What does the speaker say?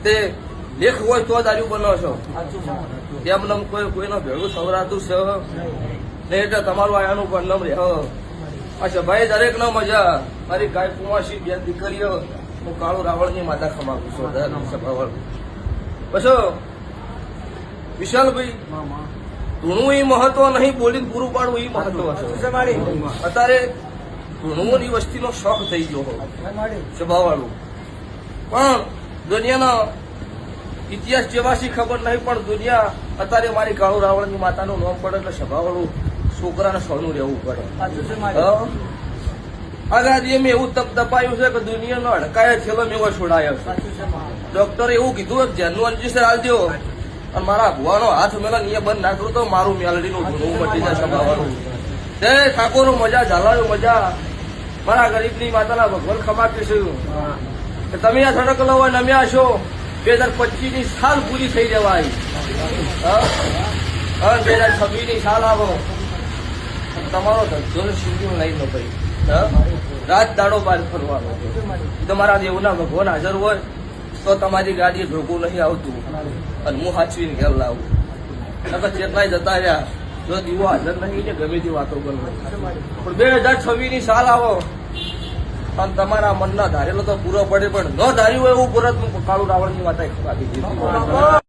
તે લેખ હોય તો દારૂ બનો છો એમ કોઈનો ભેળું સવરાતું છે ને એટલે તમારું આયાનું પણ નમ રહે. અચ્છા ભાઈ, દરેક નો મજા. મારી ગાય કુંવાસી બે દીકરીઓ, હું કાળુ રાવણની માતા ખમાવું છું સભાવાળ. પછી વિશાલભાઈ, ધૂણું એ મહત્વ નહીં, બોલીને પૂરું પાડવું એ મહત્વ છે. અત્યારે ધૂણુંની વસ્તીનો શોખ થઈ ગયો સભાવાળું. પણ દુનિયાનો ઇતિહાસ જેવાથી ખબર નહીં, પણ દુનિયા અત્યારે મારી કાળુ રાવણની માતાનું નામ પડે એટલે સભાવાળું છોકરાને સોનું રહેવું પડે. આઝાદી મેં એવું તપ તપાયું છે કે દુનિયાનો અડકાય થયેલો એવો છોડાયો છે. ડોક્ટરે એવું કીધું જેનું અંજીસર હાલ દો અને મારા ભુવાનો હાથ મેલા નિયમ બંધ ના કરું તો મારું મેલડીનું ધૂણું મટી જાય સભાવાળું. જય ઠાકોર મજા, ઝાલાયું મજા. મારા ગરીબની માતાના ભગવાન ખમા પીશું કે તમે આ સડક લવા નમ્યા છો. 2025ની સાલ પૂરી થઈ જવાય, 2026ની સાલ આવો, તમારો ધંધો સિંગિંગ લઈ લો ભાઈ. રાત દાડો બહાર ફરવાનો. તમારા દેવના ભગવાન હાજર હોય તો તમારી ગાડી ઢોકું નહીં આવતું અને હું હાચવીને ઘેર લાવું. કેટલાય જતા રહ્યા, જો દીવો હાજર નહીં ને ગમે તે વાતો કરો. પણ 2026ની સાલ આવો અને તમારા મનના ધારેલો તો પૂરો પડે, પણ ન ધાર્યું હોય એવું પૂરત કાળુ રાવણની વાતા આપી દીધી.